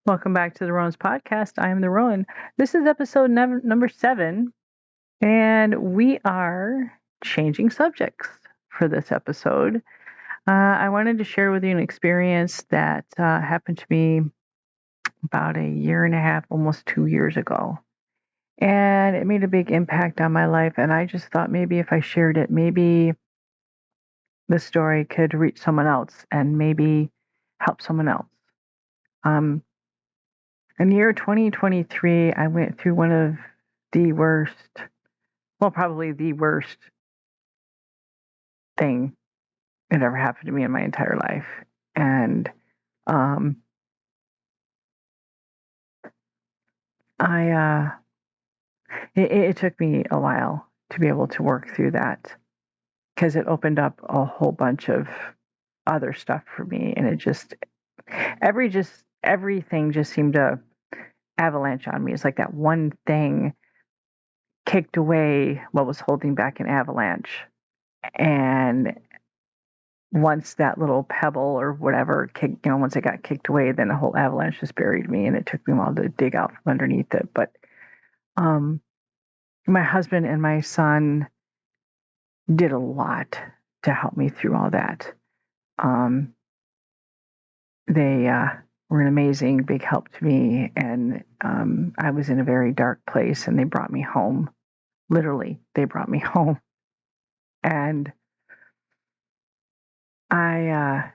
Welcome back to the Rowan's podcast. I am the Rowan. This is episode number 7, and we are changing subjects for this episode. I wanted to share with you an experience that happened to me about a year and a half, almost 2 years ago. And it made a big impact on my life, and I just thought maybe if I shared it, maybe the story could reach someone else and maybe help someone else. In the year 2023, I went through one of the worst, probably the worst thing that ever happened to me in my entire life. And it took me a while to be able to work through that because it opened up a whole bunch of other stuff for me. And it just, everything just seemed to avalanche on me. It's like that one thing kicked away what was holding back an avalanche. And once that little pebble or whatever once it got kicked away, then the whole avalanche just buried me, and it took me a while to dig out from underneath it. But my husband and my son did a lot to help me through all that. They were an amazing big help to me, and I was in a very dark place, and they brought me home. Literally, they brought me home. And I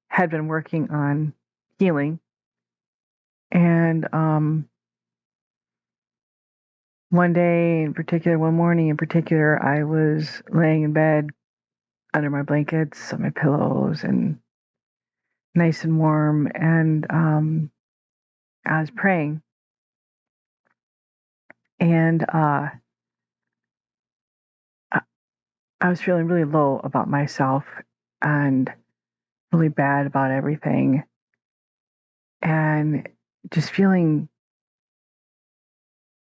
had been working on healing, and one morning in particular, I was laying in bed under my blankets, on my pillows, and nice and warm, and I was praying, and I was feeling really low about myself and really bad about everything, and just feeling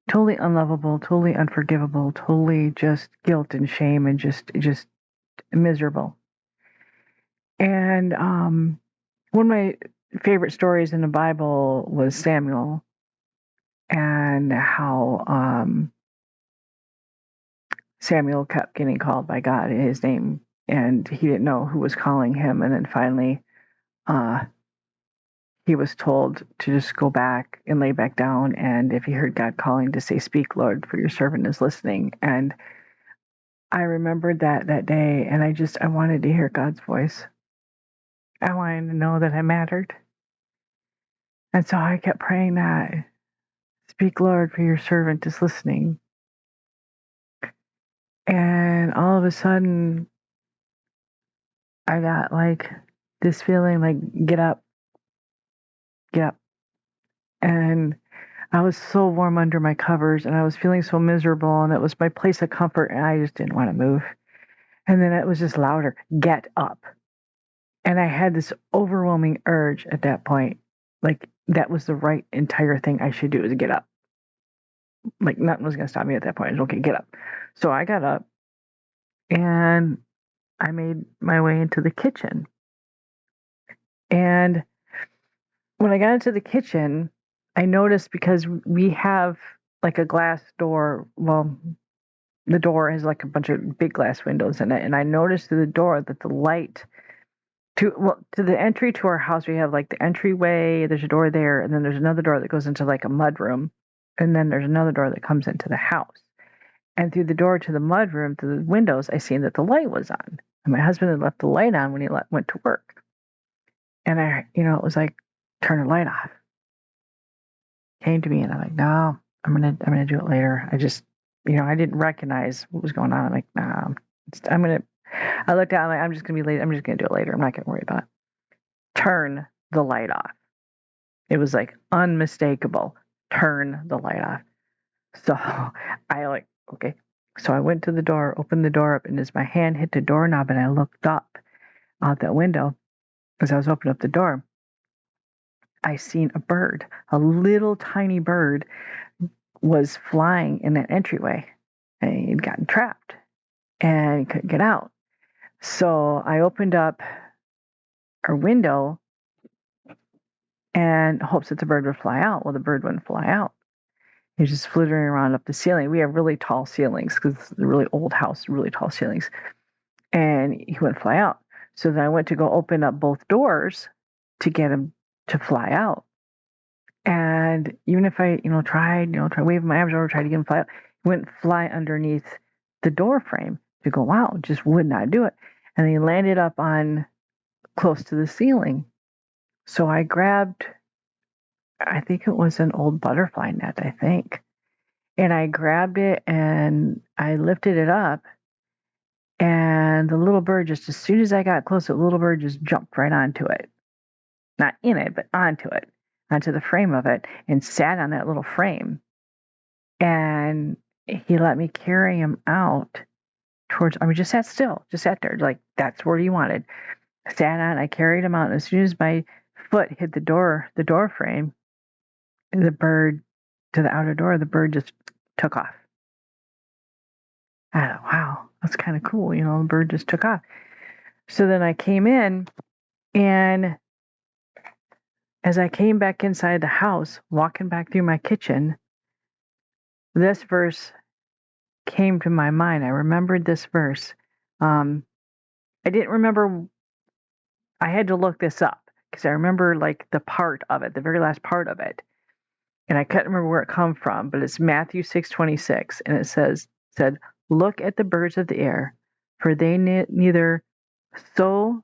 totally unlovable, totally unforgivable, totally just guilt and shame, and just miserable. And one of my favorite stories in the Bible was Samuel, and how Samuel kept getting called by God in his name, and he didn't know who was calling him. And then finally, he was told to just go back and lay back down. And if he heard God calling, to say, "Speak, Lord, for your servant is listening." And I remembered that day, and I wanted to hear God's voice. I wanted to know that I mattered. And so I kept praying that, "Speak, Lord, for your servant is listening." And all of a sudden, I got like this feeling like, get up, get up. And I was so warm under my covers, and I was feeling so miserable, and it was my place of comfort, and I just didn't want to move. And then it was just louder, "Get up." And I had this overwhelming urge at that point, like that was the right entire thing I should do, is get up. Like nothing was going to stop me at that point. I was, okay, get up. So I got up, and I made my way into the kitchen. And when I got into the kitchen, I noticed, because we have like a glass door. Well, the door has like a bunch of big glass windows in it. And I noticed through the door that the light to the entry to our house, we have like the entryway, there's a door there, and then there's another door that goes into like a mud room. And then there's another door that comes into the house. And through the door to the mud room, to the windows, I seen that the light was on. And my husband had left the light on when he went to work. And it was like, turn the light off. Came to me, and I'm like, no, I'm gonna do it later. I just, I didn't recognize what was going on. I'm like, no, I looked out, I'm like, I'm just gonna be late. I'm just gonna do it later. I'm not gonna worry about it. Turn the light off. It was like unmistakable. Turn the light off. So I like, okay. So I went to the door, opened the door up, and as my hand hit the doorknob and I looked up out that window, as I was opening up the door, I seen a bird, a little tiny bird, was flying in that entryway, and he'd gotten trapped and he couldn't get out. So I opened up our window, and hopes that the bird would fly out. Well, the bird wouldn't fly out. He was just flittering around up the ceiling. We have really tall ceilings because it's a really old house, really tall ceilings. And he wouldn't fly out. So then I went to go open up both doors to get him to fly out. And even if I, tried waving my arms over, tried to get him to fly out, he wouldn't fly underneath the door frame to go out, just would not do it. And he landed up on close to the ceiling. So I grabbed, I think it was an old butterfly net, I think. And I grabbed it and I lifted it up. And the little bird, just as soon as I got close, the little bird just jumped right onto it. Not in it, but onto it, onto the frame of it, and sat on that little frame. And he let me carry him out towards, just sat still, just sat there, like that's where he wanted. Sat on, I carried him out, and as soon as my foot hit the door frame, the bird, to the outer door, the bird just took off. I thought, wow, that's kind of cool. The bird just took off. So then I came in, and as I came back inside the house, walking back through my kitchen, this verse came to my mind. I remembered this verse. I didn't remember, I had to look this up because I remember like the part of it, the very last part of it. And I couldn't remember where it come from, but it's Matthew 6:26, and it said, "Look at the birds of the air, for they neither sow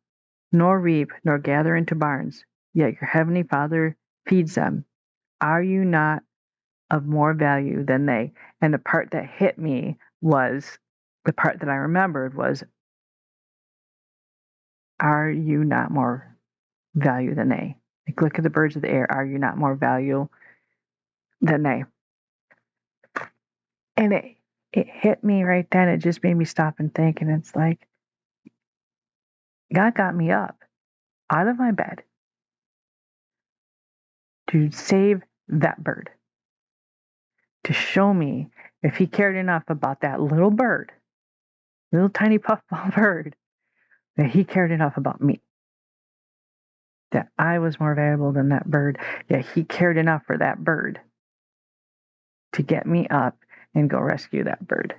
nor reap nor gather into barns, yet your heavenly Father feeds them. Are you not of more value than they?" And the part that hit me was, the part that I remembered was, "Are you not more value than they?" Like, look at the birds of the air. Are you not more value than they? And it hit me right then. It just made me stop and think. And it's like, God got me up out of my bed to save that bird, to show me if he cared enough about that little bird, little tiny puffball bird, that he cared enough about me, that I was more valuable than that bird, that he cared enough for that bird to get me up and go rescue that bird.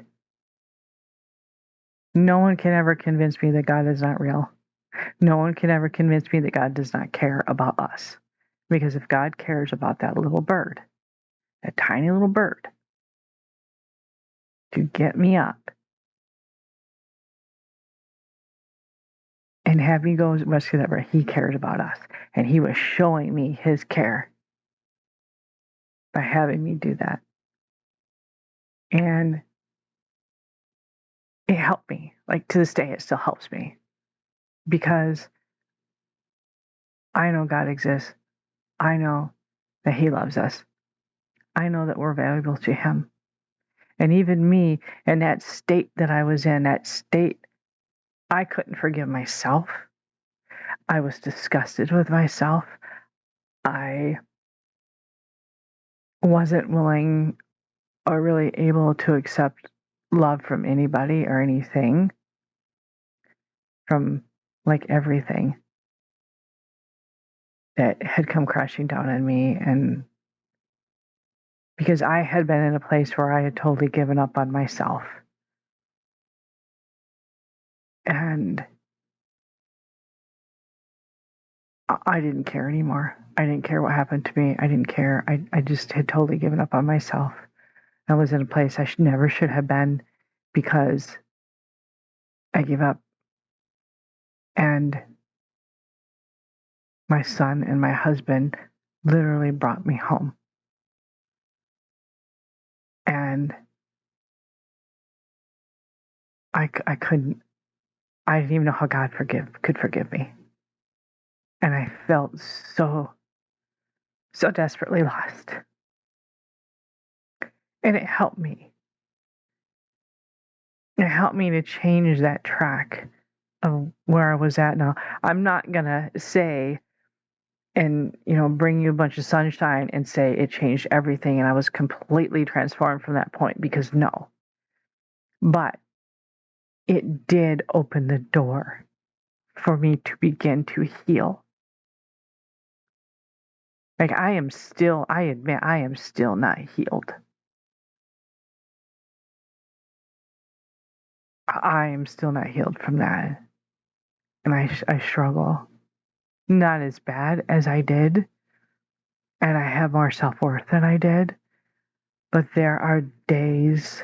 No one can ever convince me that God is not real. No one can ever convince me that God does not care about us. Because if God cares about that little bird, that tiny little bird, to get me up and have me go rescue that bird, he cares about us. And he was showing me his care by having me do that. And it helped me. Like, to this day, it still helps me. Because I know God exists. I know that he loves us. I know that we're valuable to him. And even me, in that state that I was in, that state, I couldn't forgive myself. I was disgusted with myself. I wasn't willing or really able to accept love from anybody or anything, from like everything that had come crashing down on me. And because I had been in a place where I had totally given up on myself. And I didn't care anymore. I didn't care what happened to me. I didn't care. I just had totally given up on myself. I was in a place I never should have been because I gave up. And my son and my husband literally brought me home. And I didn't even know how God could forgive me. And I felt so desperately lost. And it helped me. It helped me to change that track of where I was at now. I'm not going to say and, bring you a bunch of sunshine and say it changed everything and I was completely transformed from that point, because no. But it did open the door for me to begin to heal. Like I admit I am still not healed. I am still not healed from that. And I struggle. Not as bad as I did. And I have more self-worth than I did. But there are days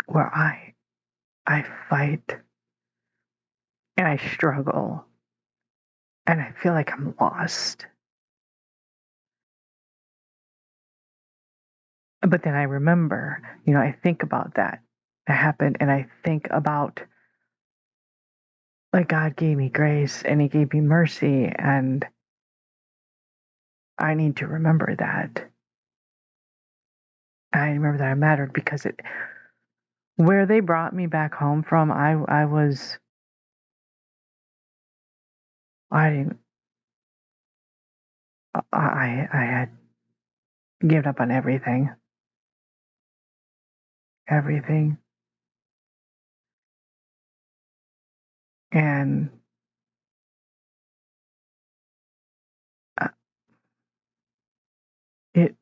where I fight and I struggle and I feel like I'm lost. But then I remember, I think about that happened and I think about like God gave me grace and he gave me mercy and I need to remember that. I remember that I mattered because where they brought me back home from, I didn't, I had given up on everything. And uh, it,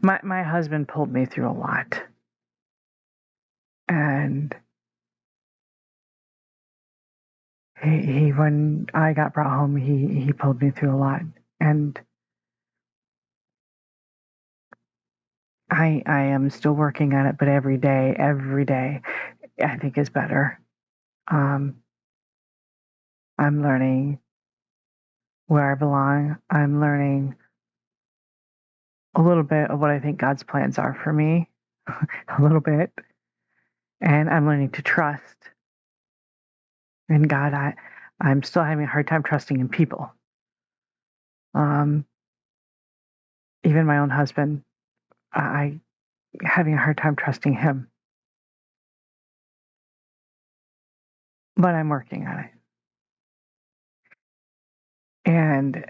my husband pulled me through a lot. And he when I got brought home, he pulled me through a lot. And I am still working on it, but every day, I think is better. Um, I'm learning where I belong. I'm learning a little bit of what I think God's plans are for me, a little bit. And I'm learning to trust in God. I'm still having a hard time trusting in people. Even my own husband, I having a hard time trusting him. But I'm working on it. And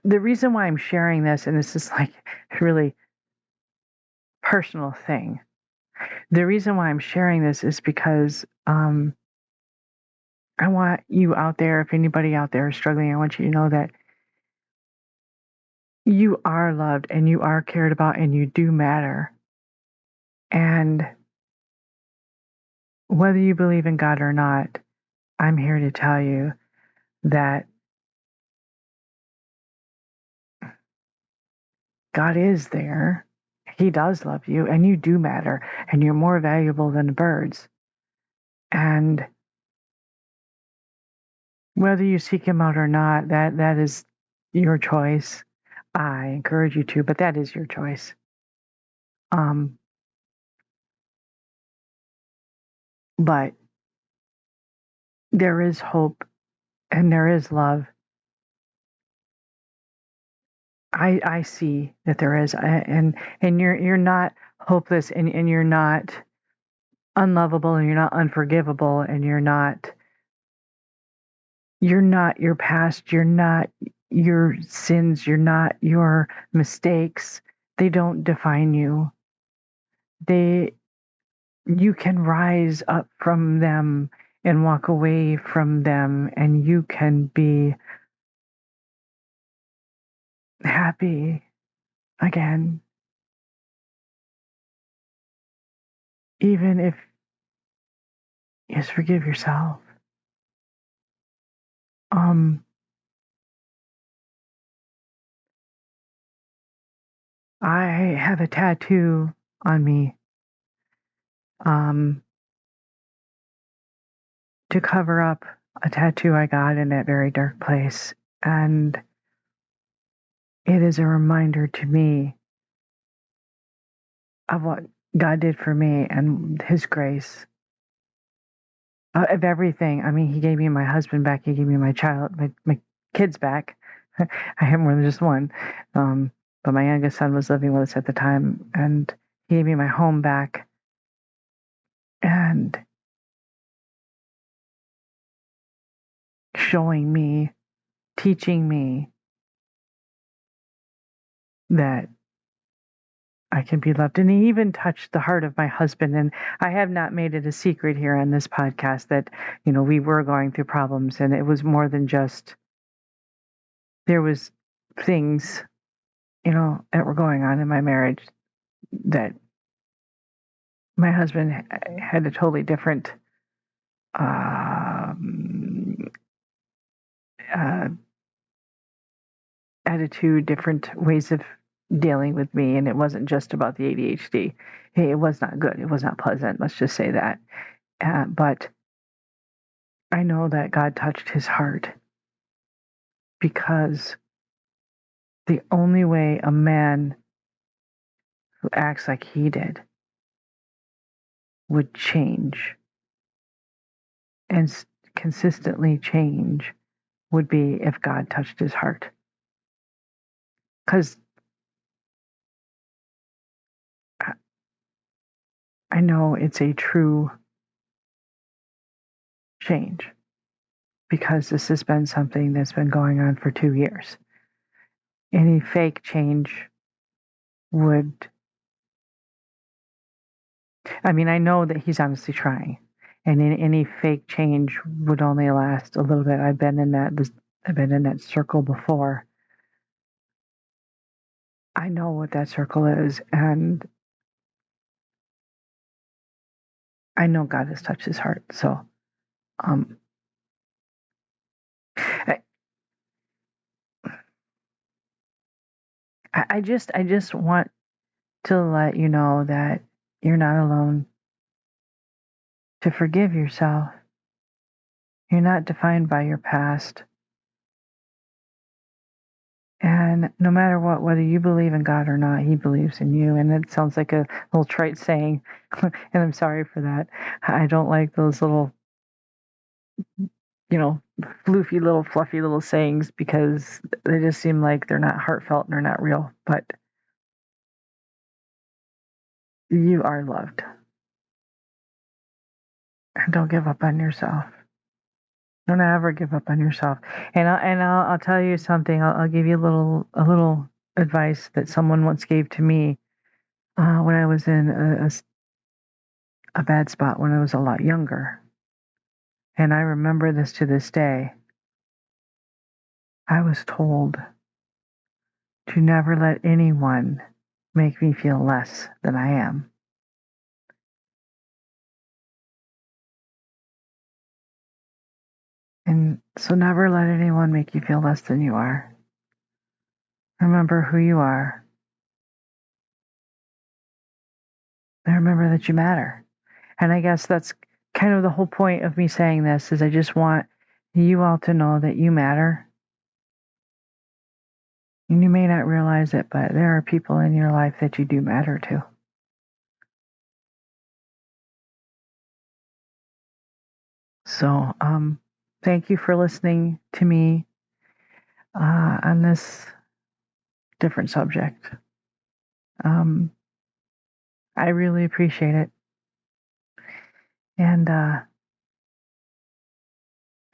the reason why I'm sharing this, and this is like a really personal thing, the reason why I'm sharing this is because I want you out there, if anybody out there is struggling, I want you to know that you are loved and you are cared about and you do matter. And whether you believe in God or not, I'm here to tell you that God is there. He does love you and you do matter and you're more valuable than the birds. And whether you seek him out or not, that is your choice. I encourage you to, but that is your choice. But there is hope and there is love. I see that there is, and you're not hopeless, and you're not unlovable, and you're not unforgivable, and you're not your past, you're not your sins, you're not your mistakes. They don't define you. You can rise up from them and walk away from them, and you can be happy again, even if you just forgive yourself. I have a tattoo on me um, to cover up a tattoo I got in that very dark place. And it is a reminder to me of what God did for me and his grace, of everything. I mean, he gave me my husband back. He gave me my my kids back. I have more than just one. But my youngest son was living with us at the time, and he gave me my home back. And showing me, teaching me that I can be loved. And he even touched the heart of my husband. And I have not made it a secret here on this podcast that, we were going through problems, and it was more than just, there was things, that were going on in my marriage that my husband had a totally different um, uh, attitude, different ways of dealing with me. And it wasn't just about the ADHD. It was not good. It was not pleasant. Let's just say that. But I know that God touched his heart, because the only way a man who acts like he did would change and consistently change would be if God touched his heart. Because I know it's a true change, because this has been something that's been going on for 2 years. Any fake change would, I know that he's honestly trying, and any fake change would only last a little bit. I've been in that circle before. I know what that circle is, and I know God has touched his heart. So, I, I just want to let you know that you're not alone. To forgive yourself. You're not defined by your past. And no matter what, whether you believe in God or not, he believes in you. And it sounds like a little trite saying, and I'm sorry for that. I don't like those little, floofy little, fluffy little sayings, because they just seem like they're not heartfelt and they're not real. But you are loved. And don't give up on yourself. Don't ever give up on yourself. And I'll tell you something. I'll give you a little advice that someone once gave to me when I was in a bad spot when I was a lot younger. And I remember this to this day. I was told to never let anyone make me feel less than I am. And so never let anyone make you feel less than you are. Remember who you are. And remember that you matter. And I guess that's kind of the whole point of me saying this, is I just want you all to know that you matter. And you may not realize it, but there are people in your life that you do matter to. So, thank you for listening to me on this different subject. I really appreciate it. And I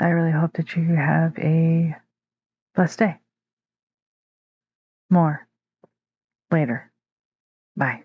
really hope that you have a blessed day. More later. Bye.